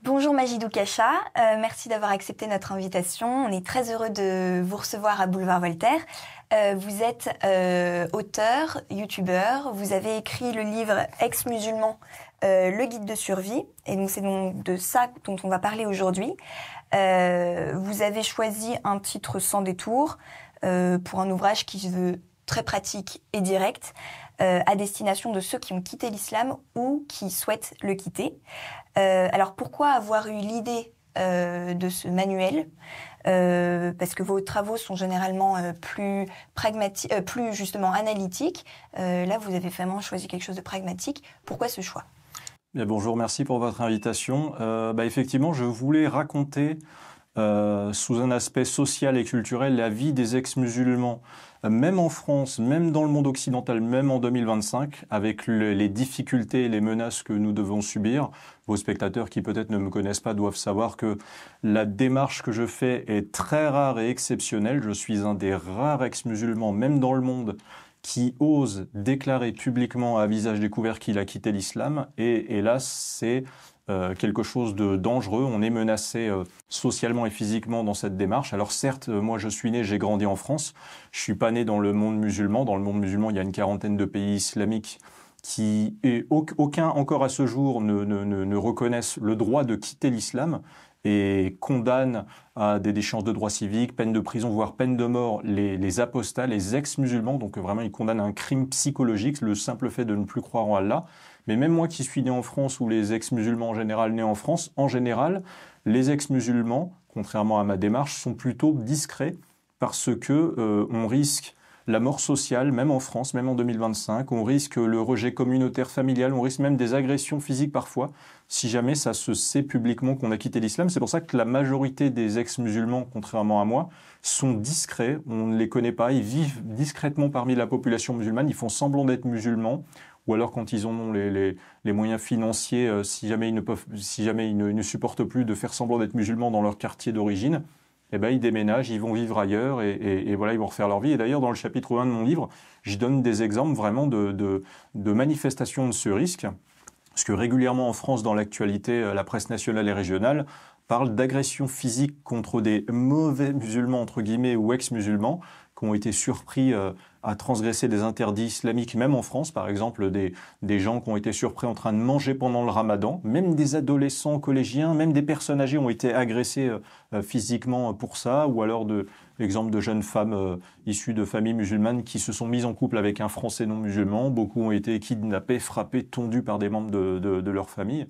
Bonjour Majidou Kacha, merci d'avoir accepté notre invitation. On est très heureux de vous recevoir à Boulevard Voltaire. Vous êtes auteur, youtubeur, vous avez écrit le livre Ex-musulman, le guide de survie, et donc c'est donc de ça dont on va parler aujourd'hui. Vous avez choisi un titre sans détour pour un ouvrage qui se veut très pratique et direct, à destination de ceux qui ont quitté l'islam ou qui souhaitent le quitter. Alors pourquoi avoir eu l'idée de ce manuel parce que vos travaux sont généralement plus pragmatiques, plus justement analytiques. Là, vous avez vraiment choisi quelque chose de pragmatique. Pourquoi ce choix ? Bien, bonjour, merci pour votre invitation. Effectivement, je voulais raconter sous un aspect social et culturel la vie des ex-musulmans, même en France, même dans le monde occidental, même en 2025, avec les difficultés et les menaces que nous devons subir. Vos spectateurs qui peut-être ne me connaissent pas doivent savoir que la démarche que je fais est très rare et exceptionnelle. Je suis un des rares ex-musulmans, même dans le monde, qui ose déclarer publiquement à visage découvert qu'il a quitté l'islam. Et là, c'est quelque chose de dangereux. On est menacé socialement et physiquement dans cette démarche. Alors certes, moi je suis né, j'ai grandi en France. Je suis pas né dans le monde musulman. Dans le monde musulman, il y a une quarantaine de pays islamiques qui, et aucun encore à ce jour, ne reconnaissent le droit de quitter l'islam et condamnent à des déchéances de droits civiques, peine de prison, voire peine de mort, les apostats, les ex-musulmans. Donc vraiment, ils condamnent à un crime psychologique, le simple fait de ne plus croire en Allah. Mais même moi qui suis né en France, ou les ex-musulmans en général nés en France, en général, les ex-musulmans, contrairement à ma démarche, sont plutôt discrets parce que on risque la mort sociale, même en France, même en 2025, on risque le rejet communautaire familial, on risque même des agressions physiques parfois, si jamais ça se sait publiquement qu'on a quitté l'islam. C'est pour ça que la majorité des ex-musulmans, contrairement à moi, sont discrets, on ne les connaît pas, ils vivent discrètement parmi la population musulmane, ils font semblant d'être musulmans, ou alors quand ils ont les moyens financiers, si jamais ils ne supportent plus de faire semblant d'être musulmans dans leur quartier d'origine, eh ben, ils déménagent, ils vont vivre ailleurs et voilà, ils vont refaire leur vie. Et d'ailleurs, dans le chapitre 1 de mon livre, je donne des exemples vraiment de manifestations de ce risque. Parce que régulièrement en France, dans l'actualité, la presse nationale et régionale parle d'agressions physiques contre des mauvais musulmans, entre guillemets, ou ex-musulmans, qui ont été surpris à transgresser des interdits islamiques, même en France, par exemple, des gens qui ont été surpris en train de manger pendant le ramadan, même des adolescents collégiens, même des personnes âgées ont été agressées physiquement pour ça, ou alors l'exemple de jeunes femmes issues de familles musulmanes qui se sont mises en couple avec un Français non musulman. Beaucoup ont été kidnappés, frappés, tondus par des membres de leur famille.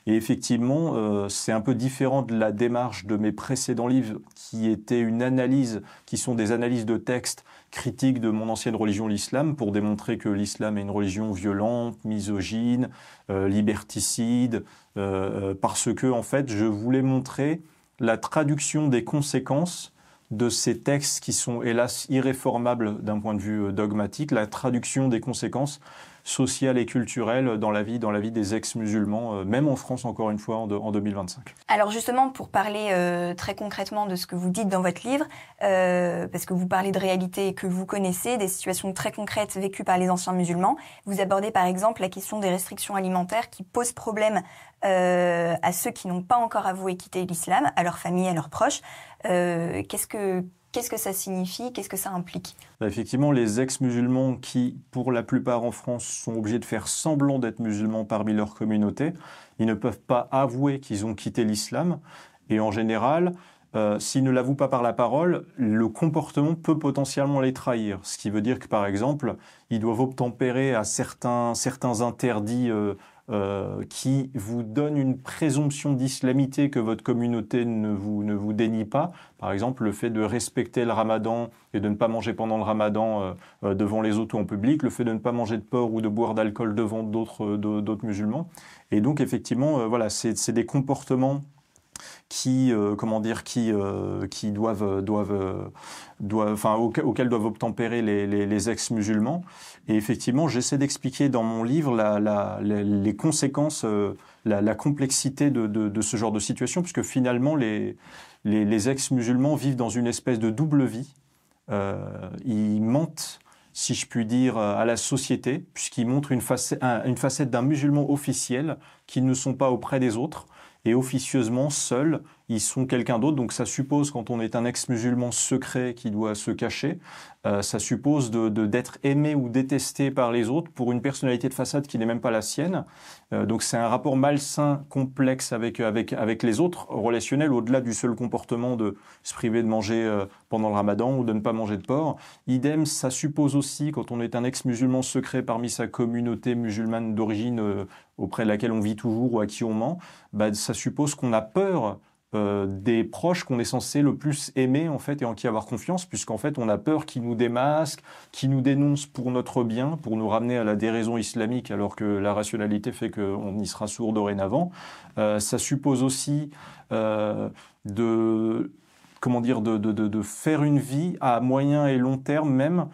Et effectivement, c'est un peu différent de la démarche de mes précédents livres qui étaient une analyse, qui sont des analyses de textes critiques de mon ancienne religion, l'islam, pour démontrer que l'islam est une religion violente, misogyne, liberticide, parce que, en fait, je voulais montrer la traduction des conséquences de ces textes qui sont, hélas, irréformables d'un point de vue dogmatique, la traduction des conséquences sociales et culturelles dans la vie des ex-musulmans, même en France, encore une fois, en 2025. Alors justement, pour parler très concrètement de ce que vous dites dans votre livre, parce que vous parlez de réalités que vous connaissez, des situations très concrètes vécues par les anciens musulmans, vous abordez par exemple la question des restrictions alimentaires qui posent problème à ceux qui n'ont pas encore avoué quitter l'islam, à leur famille, à leurs proches. Qu'est-ce que ça signifie? Qu'est-ce que ça implique? Effectivement, les ex-musulmans qui, pour la plupart en France, sont obligés de faire semblant d'être musulmans parmi leur communauté, ils ne peuvent pas avouer qu'ils ont quitté l'islam. Et en général, s'ils ne l'avouent pas par la parole, le comportement peut potentiellement les trahir. Ce qui veut dire que, par exemple, ils doivent obtempérer à certains interdits qui vous donnent une présomption d'islamité que votre communauté ne vous dénie pas. Par exemple, le fait de respecter le ramadan et de ne pas manger pendant le ramadan devant les autres ou en public, le fait de ne pas manger de porc ou de boire d'alcool devant d'autres musulmans. Et donc, effectivement, voilà, c'est des comportements qui auxquels doivent obtempérer les ex-musulmans. Et effectivement, j'essaie d'expliquer dans mon livre les conséquences, la complexité de ce genre de situation, puisque finalement, les ex-musulmans vivent dans une espèce de double vie. Ils mentent, si je puis dire, à la société, puisqu'ils montrent une facette d'un musulman officiel qu'ils ne sont pas auprès des autres. et officieusement seuls, ils sont quelqu'un d'autre. Donc ça suppose, quand on est un ex-musulman secret qui doit se cacher, ça suppose d'être aimé ou détesté par les autres pour une personnalité de façade qui n'est même pas la sienne. Donc c'est un rapport malsain, complexe avec les autres, relationnel, au-delà du seul comportement de se priver de manger pendant le ramadan ou de ne pas manger de porc. Idem, ça suppose aussi, quand on est un ex-musulman secret parmi sa communauté musulmane d'origine auprès de laquelle on vit toujours ou à qui on ment, ça suppose qu'on a peur des proches qu'on est censé le plus aimer en fait et en qui avoir confiance, puisqu'en fait on a peur qu'ils nous démasquent, qu'ils nous dénoncent pour notre bien, pour nous ramener à la déraison islamique, alors que la rationalité fait qu'on y sera sourd dorénavant. Ça suppose aussi de faire une vie à moyen et long terme même,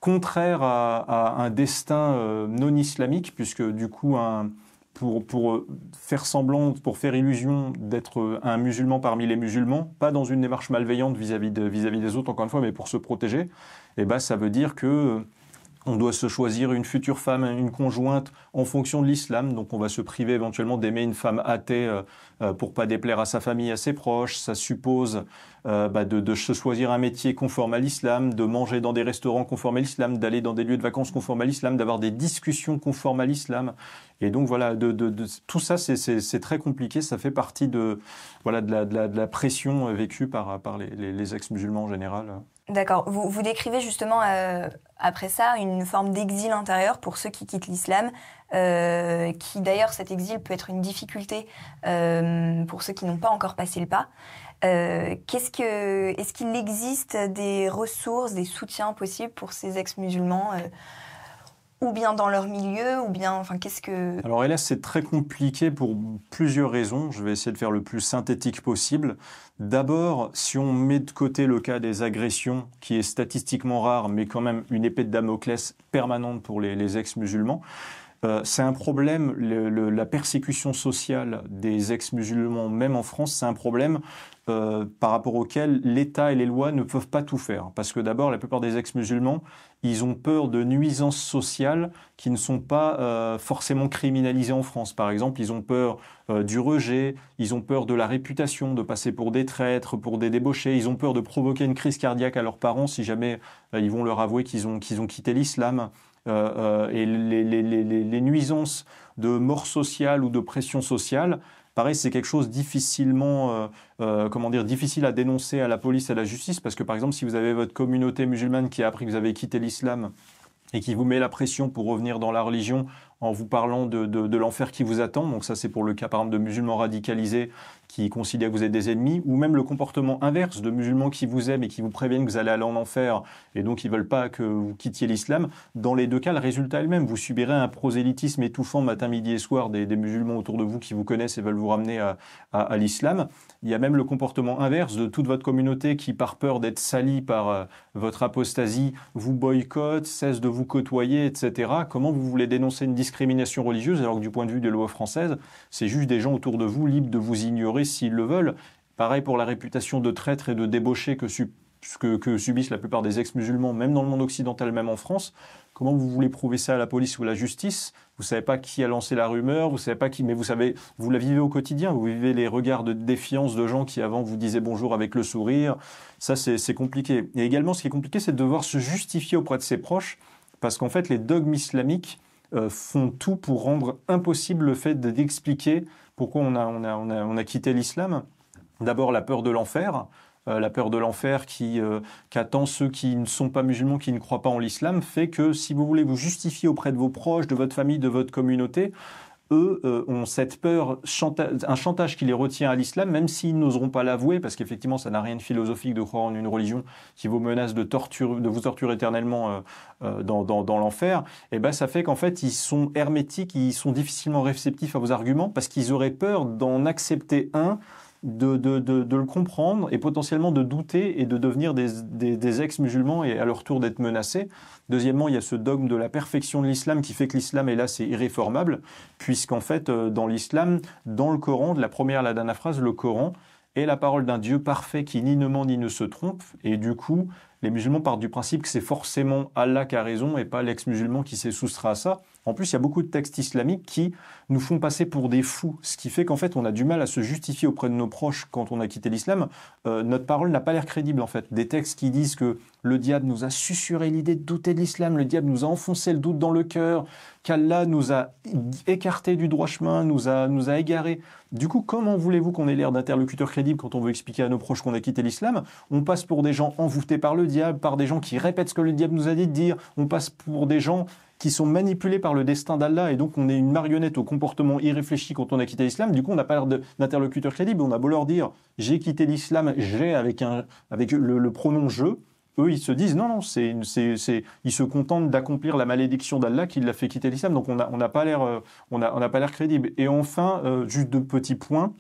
contraire à un destin non islamique, puisque du coup pour faire semblant, pour faire illusion d'être un musulman parmi les musulmans, pas dans une démarche malveillante vis-à-vis des autres, encore une fois, mais pour se protéger, ça veut dire que on doit se choisir une future femme, une conjointe en fonction de l'islam. Donc on va se priver éventuellement d'aimer une femme athée pour pas déplaire à sa famille, à ses proches. Ça suppose de se choisir un métier conforme à l'islam, de manger dans des restaurants conformes à l'islam, d'aller dans des lieux de vacances conformes à l'islam, d'avoir des discussions conformes à l'islam. Et donc voilà, tout ça c'est très compliqué. Ça fait partie de la pression vécue par les ex-musulmans en général. D'accord. Vous décrivez justement après ça une forme d'exil intérieur pour ceux qui quittent l'islam, qui d'ailleurs cet exil peut être une difficulté pour ceux qui n'ont pas encore passé le pas. Est-ce qu'il existe des ressources, des soutiens possibles pour ces ex-musulmans ou bien dans leur milieu, ou bien, enfin, Alors hélas, c'est très compliqué pour plusieurs raisons. Je vais essayer de faire le plus synthétique possible. D'abord, si on met de côté le cas des agressions, qui est statistiquement rare, mais quand même une épée de Damoclès permanente pour les ex-musulmans, c'est un problème, la persécution sociale des ex-musulmans, même en France, c'est un problème par rapport auquel l'État et les lois ne peuvent pas tout faire. Parce que d'abord, la plupart des ex-musulmans, ils ont peur de nuisances sociales qui ne sont pas forcément criminalisées en France. Par exemple, ils ont peur du rejet, ils ont peur de la réputation, de passer pour des traîtres, pour des débauchés, ils ont peur de provoquer une crise cardiaque à leurs parents si jamais ils vont leur avouer qu'ils ont quitté l'islam. Et les nuisances de mort sociale ou de pression sociale, pareil, c'est quelque chose difficile à dénoncer à la police, à la justice, parce que par exemple, si vous avez votre communauté musulmane qui a appris que vous avez quitté l'islam et qui vous met la pression pour revenir dans la religion en vous parlant de l'enfer qui vous attend, donc ça c'est pour le cas par exemple de musulmans radicalisés qui considèrent que vous êtes des ennemis, ou même le comportement inverse de musulmans qui vous aiment et qui vous préviennent que vous allez aller en enfer et donc ils veulent pas que vous quittiez l'islam. Dans les deux cas, le résultat est le même. Vous subirez un prosélytisme étouffant matin, midi et soir des musulmans autour de vous qui vous connaissent et veulent vous ramener à l'islam. Il y a même le comportement inverse de toute votre communauté qui, par peur d'être salie par votre apostasie, vous boycotte, cesse de vous côtoyer, etc. Comment vous voulez dénoncer une discrimination religieuse alors que du point de vue des lois françaises, c'est juste des gens autour de vous libres de vous ignorer s'ils le veulent. Pareil pour la réputation de traître et de débauché que subissent la plupart des ex-musulmans, même dans le monde occidental, même en France. Comment vous voulez prouver ça à la police ou à la justice? Vous savez pas qui a lancé la rumeur, vous savez pas qui, mais vous savez, vous la vivez au quotidien. Vous vivez les regards de défiance de gens qui avant vous disaient bonjour avec le sourire. Ça, c'est compliqué. Et également, ce qui est compliqué, c'est de devoir se justifier auprès de ses proches, parce qu'en fait, les dogmes islamiques font tout pour rendre impossible le fait d'expliquer pourquoi on a quitté l'islam. D'abord, la peur de l'enfer. La peur de l'enfer qu'attend ceux qui ne sont pas musulmans, qui ne croient pas en l'islam, fait que si vous voulez vous justifier auprès de vos proches, de votre famille, de votre communauté, eux ont cette peur, un chantage qui les retient à l'islam, même s'ils n'oseront pas l'avouer, parce qu'effectivement ça n'a rien de philosophique de croire en une religion qui vous menace de vous torturer éternellement dans l'enfer. Et ça fait qu'en fait ils sont hermétiques, ils sont difficilement réceptifs à vos arguments, parce qu'ils auraient peur d'en accepter un, de le comprendre et potentiellement de douter et de devenir des ex-musulmans et à leur tour d'être menacés. Deuxièmement, il y a ce dogme de la perfection de l'islam qui fait que l'islam, est là, c'est irréformable, puisqu'en fait, dans l'islam, dans le Coran, de la première à la dernière phrase, le Coran est la parole d'un Dieu parfait qui ni ne ment ni ne se trompe. Et du coup, les musulmans partent du principe que c'est forcément Allah qui a raison et pas l'ex-musulman qui s'est soustrait à ça. En plus, il y a beaucoup de textes islamiques qui nous font passer pour des fous, ce qui fait qu'en fait, on a du mal à se justifier auprès de nos proches quand on a quitté l'islam. Notre parole n'a pas l'air crédible, en fait. Des textes qui disent que le diable nous a susurré l'idée de douter de l'islam, le diable nous a enfoncé le doute dans le cœur, qu'Allah nous a écartés du droit chemin, nous a égarés. Du coup, comment voulez-vous qu'on ait l'air d'interlocuteur crédible quand on veut expliquer à nos proches qu'on a quitté l'islam? On passe pour des gens envoûtés par le diable, par des gens qui répètent ce que le diable nous a dit de dire. On passe pour des gens qui sont manipulés par le destin d'Allah, et donc on est une marionnette au comportement irréfléchi quand on a quitté l'islam. Du coup, on n'a pas l'air d'interlocuteur crédible. On a beau leur dire « j'ai quitté l'islam, j'ai » avec le pronom « je », eux, ils se disent non, ils se contentent d'accomplir la malédiction d'Allah qui l'a fait quitter l'islam. Donc on n'a pas l'air crédible. Et enfin, juste deux petits points.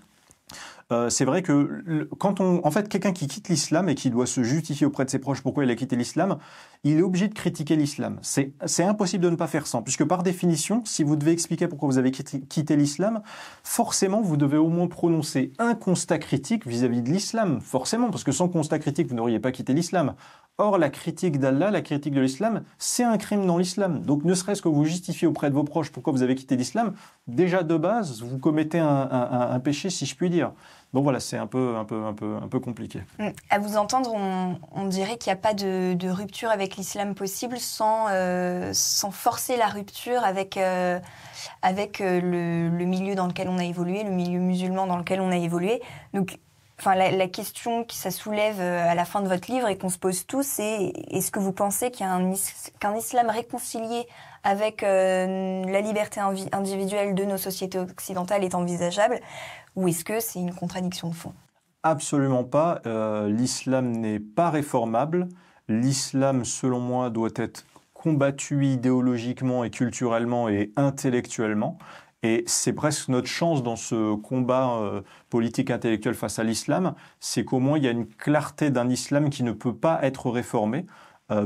C'est vrai que en fait, quelqu'un qui quitte l'islam et qui doit se justifier auprès de ses proches pourquoi il a quitté l'islam, il est obligé de critiquer l'islam. C'est impossible de ne pas faire ça, puisque par définition, si vous devez expliquer pourquoi vous avez quitté l'islam, forcément, vous devez au moins prononcer un constat critique vis-à-vis de l'islam, forcément, parce que sans constat critique, vous n'auriez pas quitté l'islam. Or, la critique d'Allah, la critique de l'islam, c'est un crime dans l'islam. Donc, ne serait-ce que vous justifiez auprès de vos proches pourquoi vous avez quitté l'islam, déjà de base, vous commettez un péché, si je puis dire. Donc voilà, c'est un peu compliqué. À vous entendre, on dirait qu'il n'y a pas de rupture avec l'islam possible sans forcer la rupture avec le milieu dans lequel on a évolué, le milieu musulman dans lequel on a évolué. Donc, enfin, la question que ça soulève à la fin de votre livre et qu'on se pose tous, c'est est-ce que vous pensez qu'un islam réconcilié avec la liberté individuelle de nos sociétés occidentales est envisageable, ou est-ce que c'est une contradiction de fond? Absolument pas. L'islam n'est pas réformable. L'islam, selon moi, doit être combattu idéologiquement et culturellement et intellectuellement. Et c'est presque notre chance dans ce combat politique intellectuel face à l'islam, c'est qu'au moins il y a une clarté d'un islam qui ne peut pas être réformé,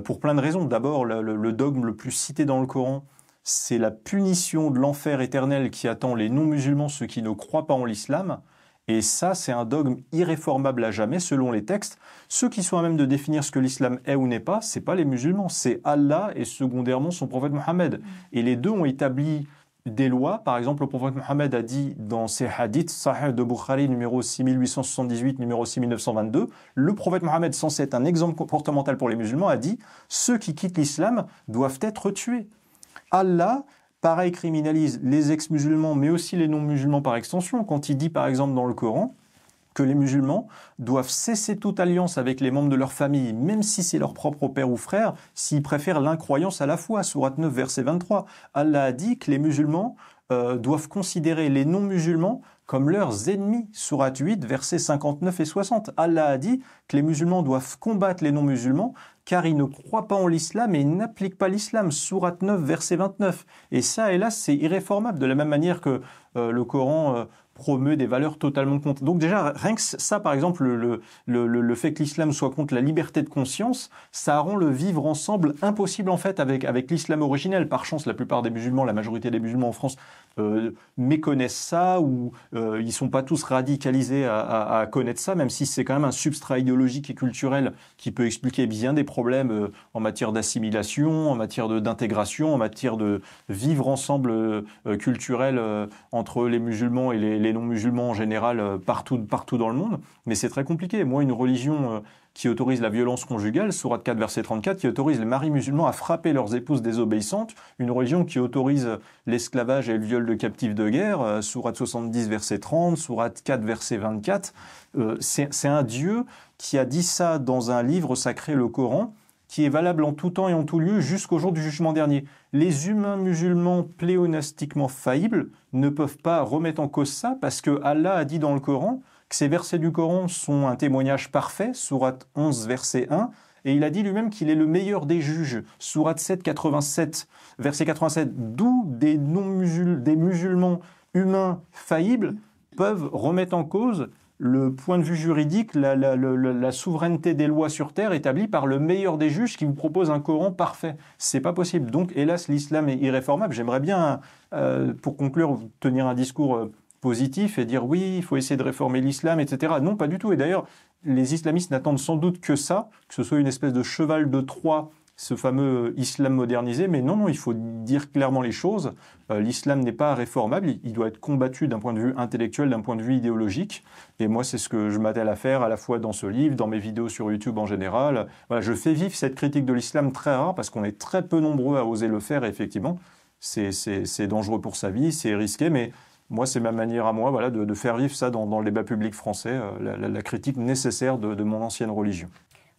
pour plein de raisons. D'abord, le dogme le plus cité dans le Coran, c'est la punition de l'enfer éternel qui attend les non-musulmans, ceux qui ne croient pas en l'islam. Et ça, c'est un dogme irréformable à jamais, selon les textes. Ceux qui sont à même de définir ce que l'islam est ou n'est pas, c'est pas les musulmans, c'est Allah et secondairement son prophète Mohammed. Et les deux ont établi des lois. Par exemple, le prophète Mohammed a dit dans ses hadiths, Sahih de Bukhari, numéro 6878, numéro 6922, le prophète Mohammed, censé être un exemple comportemental pour les musulmans, a dit « Ceux qui quittent l'islam doivent être tués ». Allah, pareil, criminalise les ex-musulmans, mais aussi les non-musulmans par extension, quand il dit, par exemple, dans le Coran, que les musulmans doivent cesser toute alliance avec les membres de leur famille, même si c'est leur propre père ou frère, s'ils préfèrent l'incroyance à la foi. Sourate 9, verset 23. Allah a dit que les musulmans doivent considérer les non-musulmans comme leurs ennemis. Sourate 8, versets 59 et 60. Allah a dit que les musulmans doivent combattre les non-musulmans car ils ne croient pas en l'islam et ils n'appliquent pas l'islam. Sourate 9, verset 29. Et ça, hélas, c'est irréformable. De la même manière que le Coran promeut des valeurs totalement contre. Donc déjà, rien que ça, par exemple, le fait que l'islam soit contre la liberté de conscience, ça rend le vivre ensemble impossible en fait avec l'islam originel. Par chance, la plupart des musulmans, la majorité des musulmans en France méconnaissent ça ou ils sont pas tous radicalisés à connaître ça, même si c'est quand même un substrat idéologique et culturel qui peut expliquer bien des problèmes en matière d'assimilation, en matière d'intégration, en matière de vivre ensemble culturel entre les musulmans et les non-musulmans en général partout dans le monde. Mais c'est très compliqué. Moi, une religion qui autorise la violence conjugale, sourate 4, verset 34, qui autorise les maris musulmans à frapper leurs épouses désobéissantes, une religion qui autorise l'esclavage et le viol de captifs de guerre, sourate 70, verset 30, sourate 4, verset 24. C'est un Dieu qui a dit ça dans un livre sacré, le Coran, qui est valable en tout temps et en tout lieu jusqu'au jour du jugement dernier. Les humains musulmans pléonastiquement faillibles ne peuvent pas remettre en cause ça parce que Allah a dit dans le Coran que ces versets du Coran sont un témoignage parfait, sourate 11, verset 1, et il a dit lui-même qu'il est le meilleur des juges, sourate 7, 87, verset 87, d'où des musulmans humains faillibles peuvent remettre en cause le point de vue juridique, la souveraineté des lois sur terre établie par le meilleur des juges qui vous propose un Coran parfait. C'est pas possible. Donc, hélas, l'islam est irréformable. J'aimerais bien, pour conclure, tenir un discours positif et dire oui, il faut essayer de réformer l'islam, etc. Non, pas du tout. Et d'ailleurs, les islamistes n'attendent sans doute que ça, que ce soit une espèce de cheval de Troie ce fameux islam modernisé. Mais non, il faut dire clairement les choses. L'islam n'est pas réformable, il doit être combattu d'un point de vue intellectuel, d'un point de vue idéologique. Et moi, c'est ce que je m'attelle à faire à la fois dans ce livre, dans mes vidéos sur YouTube en général. Voilà, je fais vivre cette critique de l'islam très rare parce qu'on est très peu nombreux à oser le faire. Et effectivement, c'est dangereux pour sa vie, c'est risqué, mais moi, c'est ma manière à moi voilà, de faire vivre ça dans le débat public français, la critique nécessaire de mon ancienne religion.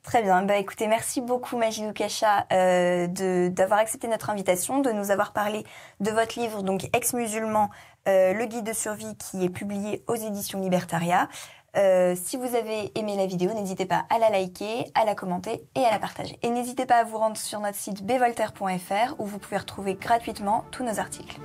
Très bien. Bah, écoutez, merci beaucoup Majidou Kacha d'avoir accepté notre invitation, de nous avoir parlé de votre livre, donc Ex-musulman, le guide de survie qui est publié aux éditions Libertaria. Si vous avez aimé la vidéo, n'hésitez pas à la liker, à la commenter et à la partager. Et n'hésitez pas à vous rendre sur notre site bvoltaire.fr où vous pouvez retrouver gratuitement tous nos articles.